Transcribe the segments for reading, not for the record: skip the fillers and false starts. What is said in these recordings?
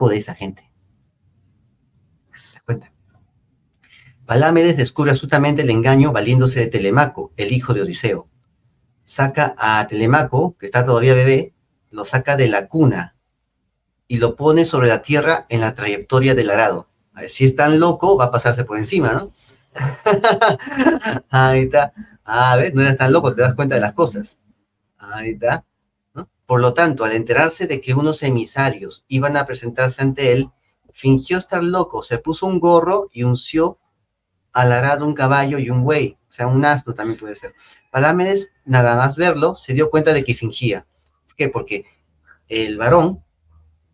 de esa gente. ¿Te das cuenta? Palámedes descubre astutamente el engaño valiéndose de Telemaco, el hijo de Odiseo. Saca a Telemaco, que está todavía bebé, lo saca de la cuna y lo pone sobre la tierra en la trayectoria del arado. A ver, si es tan loco, va a pasarse por encima, ¿no? Ahí está. A ver, no eras tan loco, te das cuenta de las cosas. Ahí está. ¿No? Por lo tanto, al enterarse de que unos emisarios iban a presentarse ante él, fingió estar loco, se puso un gorro y unció al arado un caballo y un buey, o sea, un asno también puede ser. Palámedes, nada más verlo, se dio cuenta de que fingía. ¿Por qué? Porque el varón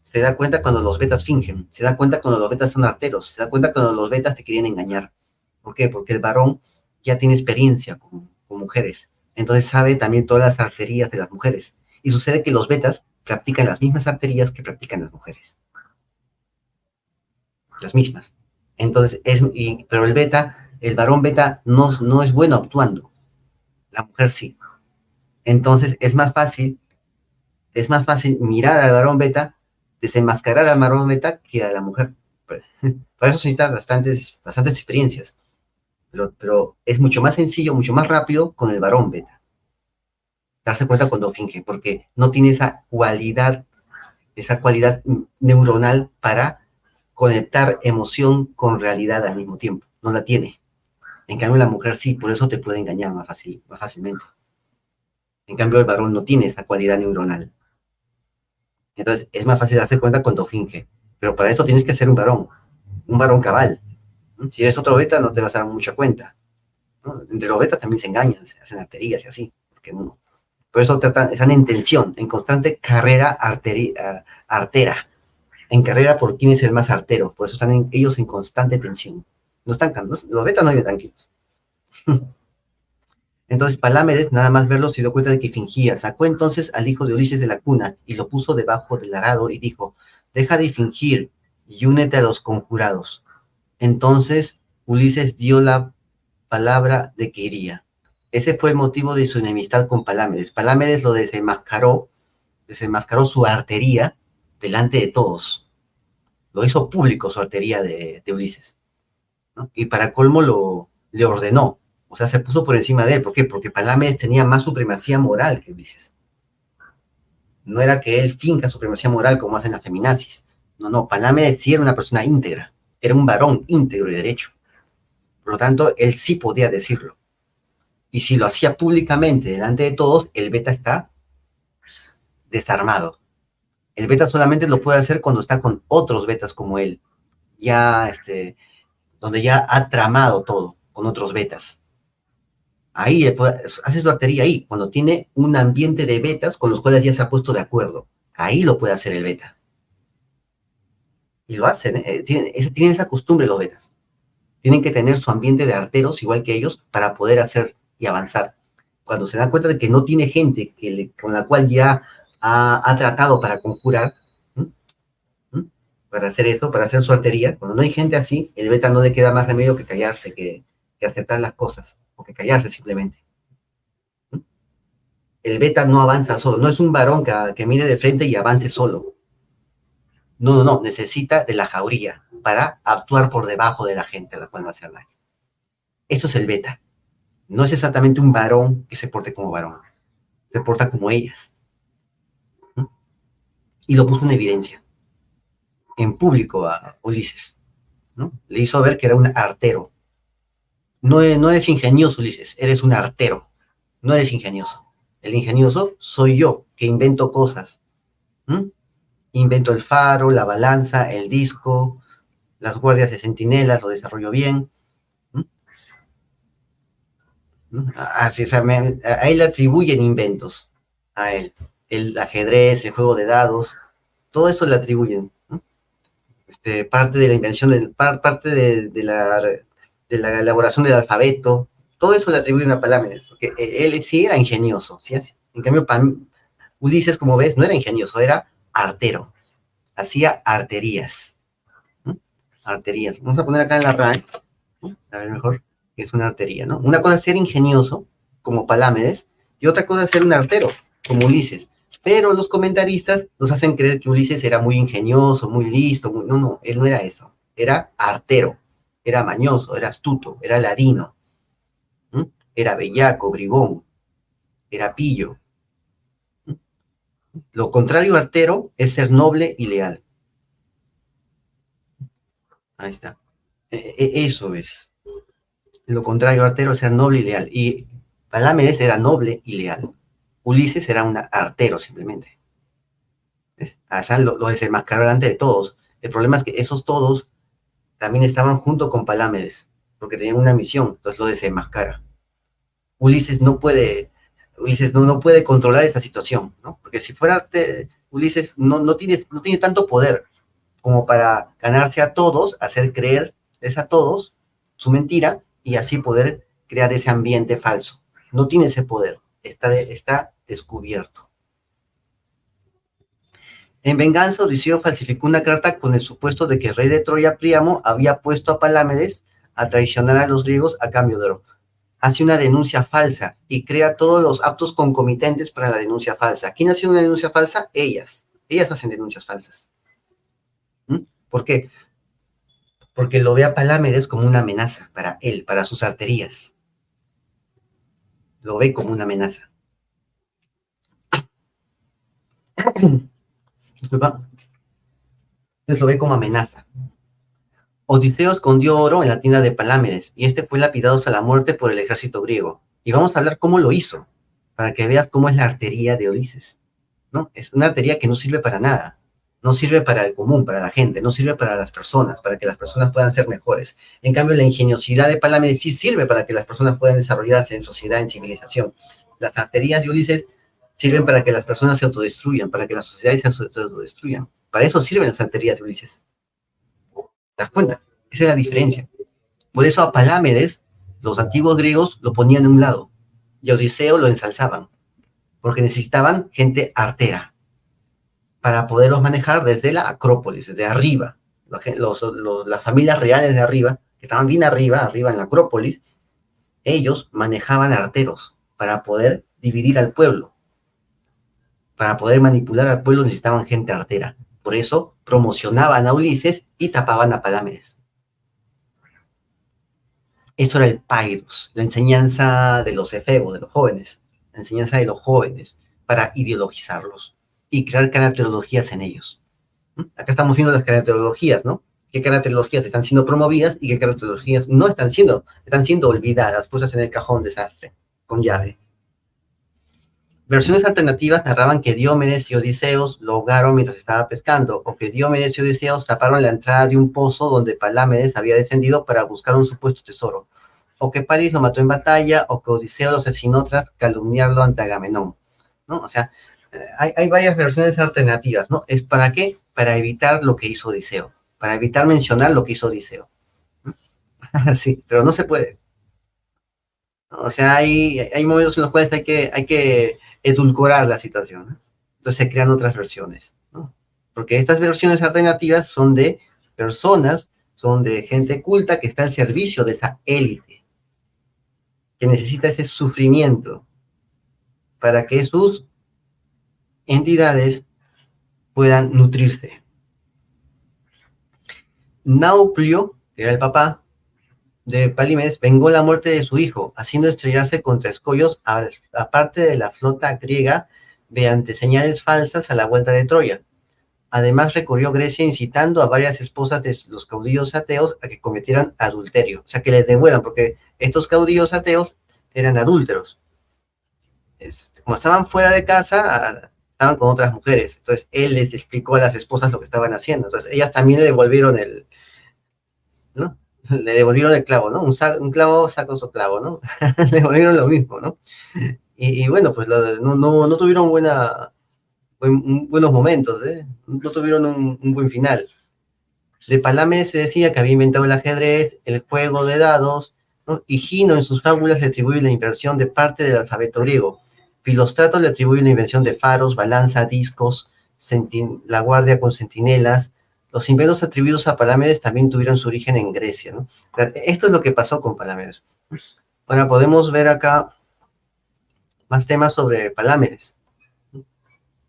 se da cuenta cuando los betas fingen, se da cuenta cuando los betas son arteros, se da cuenta cuando los betas te quieren engañar. ¿Por qué? Porque el varón ya tiene experiencia con mujeres, entonces sabe también todas las arterías de las mujeres. Y sucede que los betas practican las mismas arterías que practican las mujeres. Las mismas. Entonces, pero el varón beta no es bueno actuando. La mujer sí. Entonces, es más fácil mirar al varón beta, desenmascarar al varón beta que a la mujer. Para eso se necesitan bastantes experiencias. Pero es mucho más sencillo, mucho más rápido con el varón beta. Darse cuenta cuando finge, porque no tiene esa cualidad neuronal para conectar emoción con realidad al mismo tiempo. No la tiene. En cambio, la mujer sí, por eso te puede engañar más fácilmente. En cambio, el varón no tiene esa cualidad neuronal. Entonces, es más fácil darse cuenta cuando finge. Pero para eso tienes que ser un varón cabal. Si eres otro beta, no te vas a dar mucha cuenta. ¿No? Entre los betas también se engañan, se hacen arterías y así. Porque no. Por eso están en tensión, en constante carrera artera. En carrera por quién es el más artero. Por eso están ellos en constante tensión. Los betas no viven tranquilos. Entonces Palámedes, nada más verlo, se dio cuenta de que fingía. Sacó entonces al hijo de Ulises de la cuna y lo puso debajo del arado y dijo: deja de fingir y únete a los conjurados. Entonces Ulises dio la palabra de que iría. Ese fue el motivo de su enemistad con Palámedes. Palámedes lo desenmascaró su artería delante de todos. Lo hizo público su artería de Ulises, ¿no? Y para colmo le ordenó. O sea, se puso por encima de él. ¿Por qué? Porque Palámedes tenía más supremacía moral que Ulises. No era que él finca supremacía moral como hacen las feminazis. No, Palámedes sí era una persona íntegra. Era un varón íntegro y derecho. Por lo tanto, él sí podía decirlo. Y si lo hacía públicamente delante de todos, el beta está desarmado. El beta solamente lo puede hacer cuando está con otros betas como él. Ya, donde ya ha tramado todo con otros betas. Ahí hace su artería ahí, cuando tiene un ambiente de betas con los cuales ya se ha puesto de acuerdo. Ahí lo puede hacer el beta. Y lo hacen, tienen esa costumbre los betas. Tienen que tener su ambiente de arteros igual que ellos para poder hacer y avanzar. Cuando se dan cuenta de que no tiene gente con la cual ya ha tratado para conjurar, para hacer esto, para hacer su artería, cuando no hay gente así, el beta no le queda más remedio que callarse, que aceptar las cosas, o que callarse simplemente. El beta no avanza solo, no es un varón que mire de frente y avance solo. No, necesita de la jauría para actuar por debajo de la gente a la cual va a hacer daño. Eso es el beta. No es exactamente un varón que se porte como varón, se porta como ellas. Y lo puso en evidencia, en público a Ulises, ¿no? Le hizo ver que era un artero. No eres ingenioso, Ulises, eres un artero. No eres ingenioso. El ingenioso soy yo, que invento cosas. Invento el faro, la balanza, el disco, las guardias de centinelas, lo desarrollo bien. Así, o sea, a él le atribuyen inventos, a él. El ajedrez, el juego de dados, todo eso le atribuyen. Parte de la invención, parte de la elaboración del alfabeto, todo eso le atribuyen a Palámedes, porque él sí era ingenioso, ¿sí? En cambio, Ulises, como ves, no era ingenioso, era artero, hacía arterías. Arterías. Vamos a poner acá en la RAE, a ver mejor, que es una artería, ¿no? Una cosa es ser ingenioso, como Palámedes, y otra cosa es ser un artero, como Ulises. Pero los comentaristas nos hacen creer que Ulises era muy ingenioso, muy listo, no, él no era eso. Era artero, era mañoso, era astuto, era ladino, ¿m? Era bellaco, bribón, era pillo. Lo contrario a artero es ser noble y leal. Ahí está. Eso es. Lo contrario a artero es ser noble y leal. Y Palámedes era noble y leal. Ulises era un artero simplemente. Asán lo desenmascaró delante de todos. El problema es que esos todos también estaban junto con Palámedes, porque tenían una misión, entonces lo desenmascara. Ulises no puede controlar esa situación, ¿no? Porque si fuera Ulises no tiene tanto poder como para ganarse a todos, hacer creer a todos su mentira y así poder crear ese ambiente falso. No tiene ese poder, está descubierto. En venganza, Odiseo falsificó una carta con el supuesto de que el rey de Troya, Príamo, había puesto a Palámedes a traicionar a los griegos a cambio de oro. Hace una denuncia falsa y crea todos los actos concomitantes para la denuncia falsa. ¿Quién hace una denuncia falsa? Ellas. Ellas hacen denuncias falsas. ¿Mm? ¿Por qué? Porque lo ve a Palámedes como una amenaza para él, para sus arterías. Lo ve como una amenaza. Disculpa. Entonces lo ve como amenaza. Odiseo escondió oro en la tienda de Palámedes y este fue lapidado hasta la muerte por el ejército griego. Y vamos a hablar cómo lo hizo, para que veas cómo es la artería de Ulises, ¿no? Es una artería que no sirve para nada, no sirve para el común, para la gente, no sirve para las personas, para que las personas puedan ser mejores. En cambio, la ingeniosidad de Palámedes sí sirve para que las personas puedan desarrollarse en sociedad, en civilización. Las arterías de Ulises sirven para que las personas se autodestruyan, para que las sociedades se autodestruyan. Para eso sirven las arterías de Ulises. ¿Te das cuenta? Esa es la diferencia. Por eso a Palámedes, los antiguos griegos lo ponían de un lado y a Odiseo lo ensalzaban, porque necesitaban gente artera para poderlos manejar desde la Acrópolis, desde arriba. Las familias reales de arriba, que estaban bien arriba en la Acrópolis, ellos manejaban arteros para poder dividir al pueblo. Para poder manipular al pueblo necesitaban gente artera. Por eso promocionaban a Ulises y tapaban a Palámedes. Esto era el paidos, la enseñanza de los efebos, de los jóvenes, la enseñanza de los jóvenes para ideologizarlos y crear caracterologías en ellos. Acá estamos viendo las caracterologías, ¿no? ¿Qué caracterologías están siendo promovidas y qué caracterologías no están siendo olvidadas, puestas en el cajón desastre, con llave? Versiones alternativas narraban que Diomedes y Odiseos lo ahogaron mientras estaba pescando, o que Diomedes y Odiseos taparon la entrada de un pozo donde Palámedes había descendido para buscar un supuesto tesoro, o que París lo mató en batalla, o que Odiseo lo asesinó tras calumniarlo ante Agamenón, ¿no? O sea, hay varias versiones alternativas, ¿no? ¿Es para qué? Para evitar lo que hizo Odiseo, para evitar mencionar lo que hizo Odiseo. Sí, pero no se puede. O sea, hay momentos en los cuales hay que edulcorar la situación, ¿no? Entonces se crean otras versiones, ¿no? Porque estas versiones alternativas son de personas, son de gente culta que está al servicio de esa élite, que necesita ese sufrimiento para que sus entidades puedan nutrirse. Nauplio, que era el papá de Palámedes, vengó la muerte de su hijo, haciendo estrellarse contra escollos a parte de la flota griega mediante señales falsas a la vuelta de Troya. Además, recorrió Grecia incitando a varias esposas de los caudillos ateos a que cometieran adulterio, o sea, que les devuelvan, porque estos caudillos ateos eran adúlteros. Como estaban fuera de casa, estaban con otras mujeres. Entonces, él les explicó a las esposas lo que estaban haciendo. Entonces, ellas también le devolvieron ¿no? Le devolvieron el clavo, ¿no? Un clavo saca su clavo, ¿no? Le devolvieron lo mismo, ¿no? Y bueno, pues no tuvieron buenos momentos, ¿eh? No tuvieron un buen final. De Palámedes se decía que había inventado el ajedrez, el juego de dados, ¿no? Y Gino en sus fábulas le atribuye la invención de parte del alfabeto griego. Filóstrato le atribuye la invención de faros, balanza, discos, la guardia con centinelas. Los inventos atribuidos a Palámedes también tuvieron su origen en Grecia, ¿no? Esto es lo que pasó con Palámedes. Ahora podemos ver acá más temas sobre Palámedes.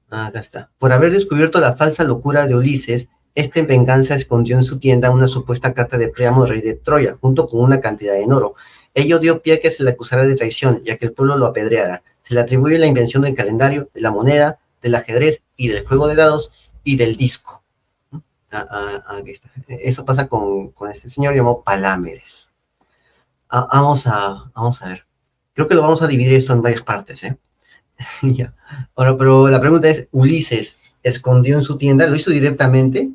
Acá está. Por haber descubierto la falsa locura de Ulises, este en venganza escondió en su tienda una supuesta carta de Príamo, rey de Troya, junto con una cantidad en oro. Ello dio pie a que se le acusara de traición, ya que el pueblo lo apedreara. Se le atribuye la invención del calendario, de la moneda, del ajedrez y del juego de dados y del disco. Aquí está. Eso pasa con este señor llamado Palámedes. Vamos a ver. Creo que lo vamos a dividir esto en varias partes, ¿eh? Ya. Ahora, pero la pregunta es, ¿Ulises escondió en su tienda? ¿Lo hizo directamente?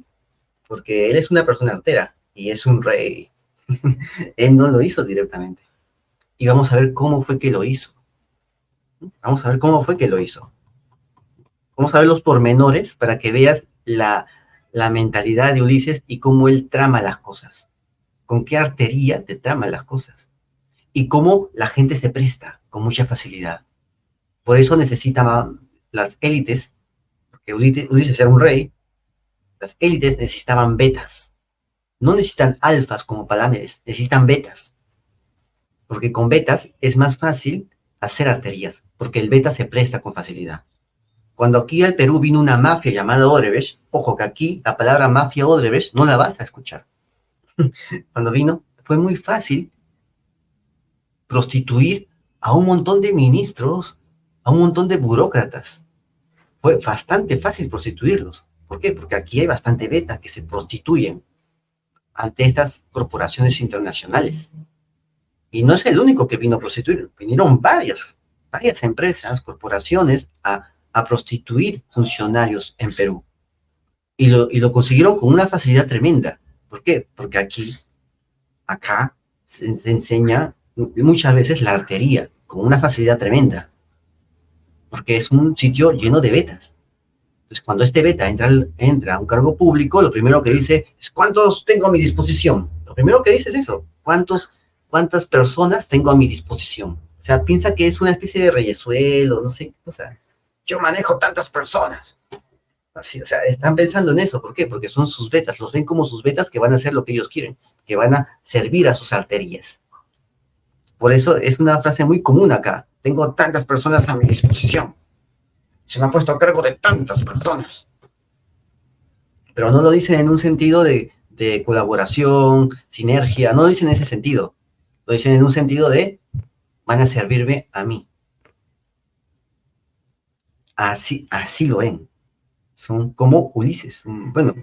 Porque él es una persona artera y es un rey. Él no lo hizo directamente. Y vamos a ver cómo fue que lo hizo. Vamos a ver cómo fue que lo hizo. Vamos a ver los pormenores para que veas la mentalidad de Ulises y cómo él trama las cosas. Con qué artería te trama las cosas. Y cómo la gente se presta con mucha facilidad. Por eso necesitaban las élites, porque Ulises era un rey, las élites necesitaban betas. No necesitan alfas como Palámedes, necesitan betas. Porque con betas es más fácil hacer arterías, porque el beta se presta con facilidad. Cuando aquí al Perú vino una mafia llamada Odebrecht, ojo que aquí la palabra mafia Odebrecht no la vas a escuchar. Cuando vino, fue muy fácil prostituir a un montón de ministros, a un montón de burócratas. Fue bastante fácil prostituirlos. ¿Por qué? Porque aquí hay bastante beta que se prostituyen ante estas corporaciones internacionales. Y no es el único que vino a prostituir, vinieron varias empresas, corporaciones a prostituir funcionarios en Perú. Y lo consiguieron con una facilidad tremenda. ¿Por qué? Porque acá se enseña muchas veces la artería con una facilidad tremenda. Porque es un sitio lleno de betas. Entonces, cuando este beta entra a un cargo público, lo primero que dice es ¿cuántos tengo a mi disposición? Lo primero que dice es eso, ¿cuántas personas tengo a mi disposición? O sea, piensa que es una especie de reyesuelo, no sé, o sea, yo manejo tantas personas. Así, o sea, están pensando en eso. ¿Por qué? Porque son sus betas, los ven como sus betas que van a hacer lo que ellos quieren, que van a servir a sus arterias. Por eso es una frase muy común acá. Tengo tantas personas a mi disposición. Se me ha puesto a cargo de tantas personas. Pero no lo dicen en un sentido de colaboración, sinergia, no lo dicen en ese sentido. Lo dicen en un sentido de van a servirme a mí. Así lo ven. Son como Ulises. Bueno,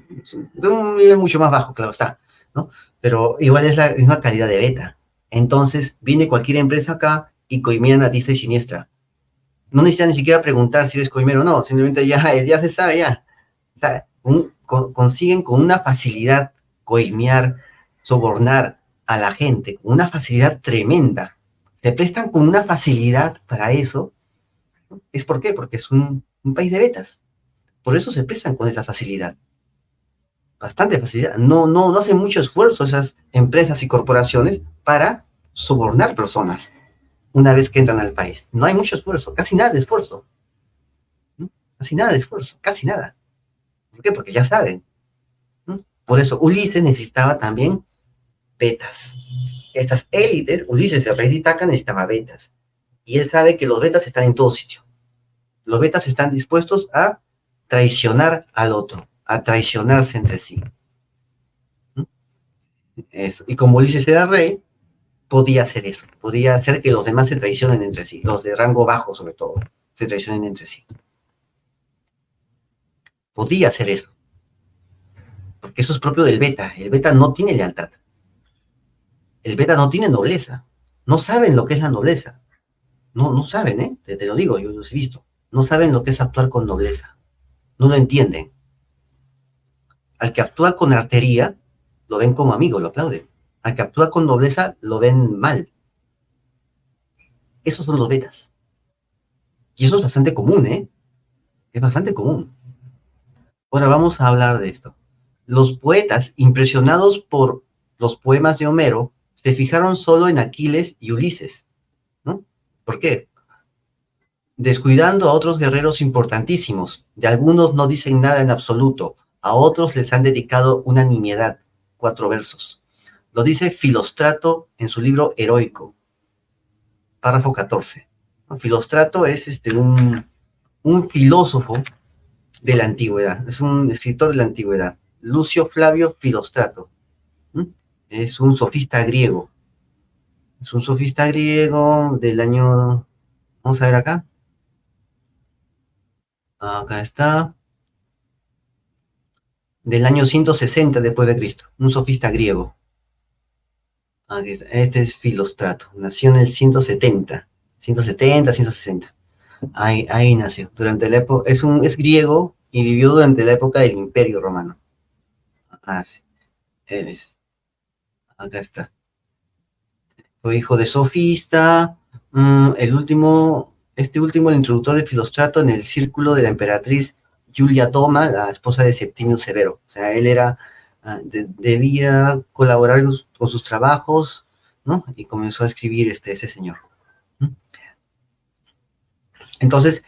de un nivel mucho más bajo, claro está, ¿no? Pero igual es la misma calidad de beta. Entonces, viene cualquier empresa acá y coimean a diestra y siniestra. No necesitan ni siquiera preguntar si eres coimero o no, simplemente ya se sabe, ya. O sea, consiguen con una facilidad coimear, sobornar a la gente, con una facilidad tremenda. Se prestan con una facilidad para eso. ¿Es por qué? Porque es un país de betas. Por eso se prestan con esa facilidad. Bastante facilidad. No hacen mucho esfuerzo esas empresas y corporaciones para sobornar personas una vez que entran al país. No hay mucho esfuerzo, casi nada de esfuerzo. ¿No? Casi nada de esfuerzo, casi nada. ¿Por qué? Porque ya saben. ¿No? Por eso Ulises necesitaba también betas. Estas élites, Ulises, el rey de Itaca, necesitaba betas. Y él sabe que los betas están en todo sitio. Los betas están dispuestos a traicionar al otro, a traicionarse entre sí. Eso. Y como Ulises era rey, podía hacer eso. Podía hacer que los demás se traicionen entre sí. Los de rango bajo, sobre todo, se traicionen entre sí. Podía hacer eso. Porque eso es propio del beta. El beta no tiene lealtad. El beta no tiene nobleza. No saben lo que es la nobleza. No saben, ¿eh? Te lo digo, yo los he visto. No saben lo que es actuar con nobleza. No lo entienden. Al que actúa con artería, lo ven como amigo, lo aplauden. Al que actúa con nobleza, lo ven mal. Esos son los betas. Y eso es bastante común, ¿eh? Es bastante común. Ahora vamos a hablar de esto. Los poetas, impresionados por los poemas de Homero, se fijaron solo en Aquiles y Ulises, ¿no? ¿Por qué? Descuidando a otros guerreros importantísimos. De algunos no dicen nada en absoluto, a otros les han dedicado una nimiedad, 4 versos. Lo dice Filóstrato en su libro Heroico, párrafo 14. Filóstrato es un filósofo de la antigüedad, es un escritor de la antigüedad, Lucio Flavio Filóstrato. ¿Mm? Es un sofista griego, es un sofista griego del año, vamos a ver acá, acá está, del año 160 después de Cristo, un sofista griego. Este es Filóstrato, nació en el 170, 160. Ahí nació, durante la época, es griego y vivió durante la época del Imperio Romano. Ah, sí, es, acá está. Fue hijo de sofista, este último, el introductor de Filóstrato en el círculo de la emperatriz Julia Doma, la esposa de Septimio Severo. O sea, él debía colaborar con sus trabajos, ¿no? Y comenzó a escribir ese señor. Entonces,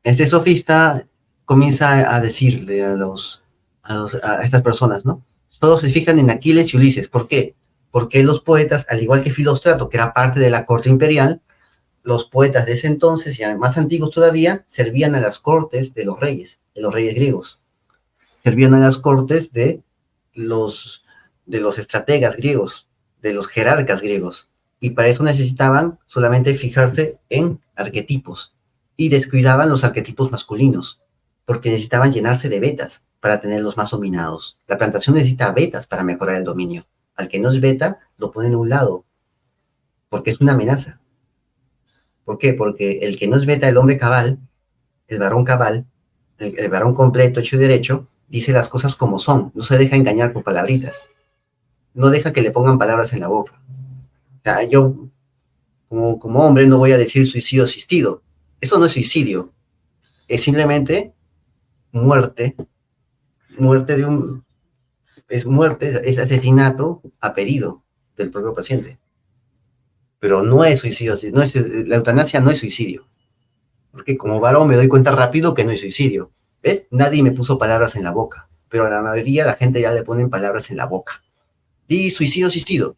este sofista comienza a decirle a estas personas, ¿no? Todos se fijan en Aquiles y Ulises. ¿Por qué? Porque los poetas, al igual que Filóstrato, que era parte de la corte imperial, los poetas de ese entonces, y más antiguos todavía, servían a las cortes de los reyes griegos. Servían a las cortes de los estrategas griegos, de los jerarcas griegos. Y para eso necesitaban solamente fijarse en arquetipos. Y descuidaban los arquetipos masculinos, porque necesitaban llenarse de betas para tenerlos más dominados. La plantación necesita betas para mejorar el dominio. Al que no es beta, lo ponen a un lado, porque es una amenaza. ¿Por qué? Porque el que no es beta, el hombre cabal, el varón el varón completo, hecho y derecho, dice las cosas como son, no se deja engañar por palabritas, no deja que le pongan palabras en la boca. O sea, yo como hombre no voy a decir suicidio asistido. Eso no es suicidio, es simplemente muerte, muerte de un, es muerte, es asesinato a pedido del propio paciente. Pero no es suicidio, no es, la eutanasia no es suicidio. Porque como varón me doy cuenta rápido que no es suicidio. ¿Ves? Nadie me puso palabras en la boca, pero a la mayoría la gente ya le ponen palabras en la boca. Di suicidio asistido.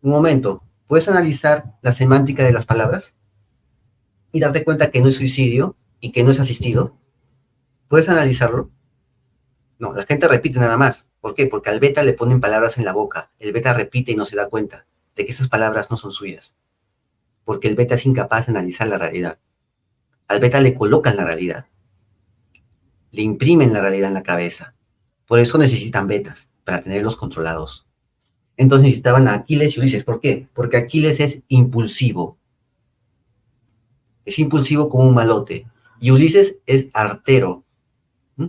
Un momento, ¿puedes analizar la semántica de las palabras y darte cuenta que no es suicidio y que no es asistido? ¿Puedes analizarlo? No, la gente repite nada más. ¿Por qué? Porque al beta le ponen palabras en la boca. El beta repite y no se da cuenta de que esas palabras no son suyas. Porque el beta es incapaz de analizar la realidad. Al beta le colocan la realidad. Le imprimen la realidad en la cabeza. Por eso necesitan betas, para tenerlos controlados. Entonces necesitaban a Aquiles y Ulises. ¿Por qué? Porque Aquiles es impulsivo. Es impulsivo como un malote. Y Ulises es artero. ¿Mm?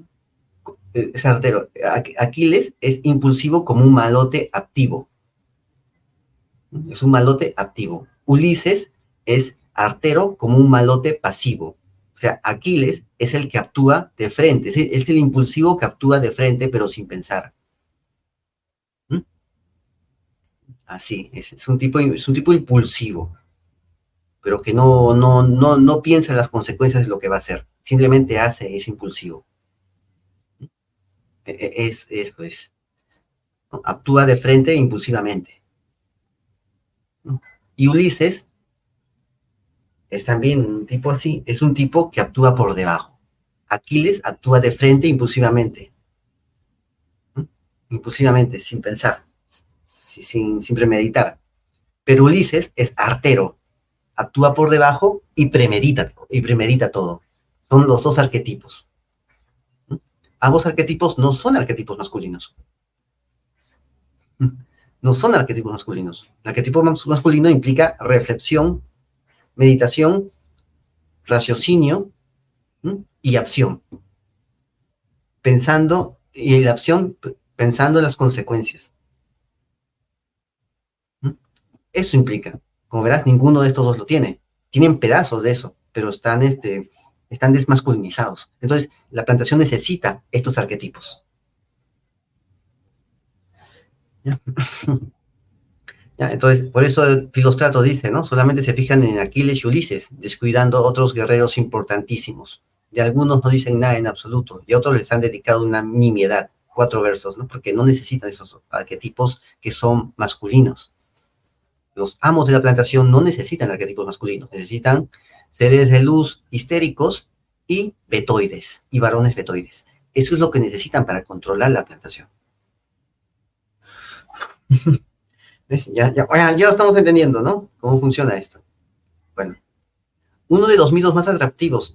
Es artero. Aquiles es impulsivo como un malote activo. Es un malote activo. Ulises es artero como un malote pasivo. O sea, Aquiles es el que actúa de frente. Es el impulsivo que actúa de frente, pero sin pensar. ¿Mm? Así, es un tipo impulsivo, pero que no piensa en las consecuencias de lo que va a hacer. Simplemente hace, es impulsivo. Eso es. ¿No? Actúa de frente impulsivamente. ¿No? Y Ulises es también un tipo así, es un tipo que actúa por debajo. Aquiles actúa de frente impulsivamente. ¿No? Impulsivamente, sin pensar, sin premeditar. Pero Ulises es artero, actúa por debajo y premedita todo. Son los dos arquetipos. ¿No? Ambos arquetipos no son arquetipos masculinos. No son arquetipos masculinos. El arquetipo masculino implica reflexión, meditación, raciocinio, ¿no? Y acción. Y la acción pensando en las consecuencias. ¿No? Eso implica. Como verás, ninguno de estos dos lo tiene. Tienen pedazos de eso, pero están desmasculinizados. Entonces, la plantación necesita estos arquetipos. ¿Ya? ¿Ya? Entonces, por eso Filóstrato dice, ¿no? Solamente se fijan en Aquiles y Ulises, descuidando a otros guerreros importantísimos. De algunos no dicen nada en absoluto, y a otros les han dedicado una nimiedad, 4 versos, ¿no? Porque no necesitan esos arquetipos que son masculinos. Los amos de la plantación no necesitan arquetipos masculinos, necesitan seres de luz histéricos y betoides, y varones betoides. Eso es lo que necesitan para controlar la plantación. ¿Ves? Ya estamos entendiendo, ¿no? Cómo funciona esto. Bueno, uno de los mitos más atractivos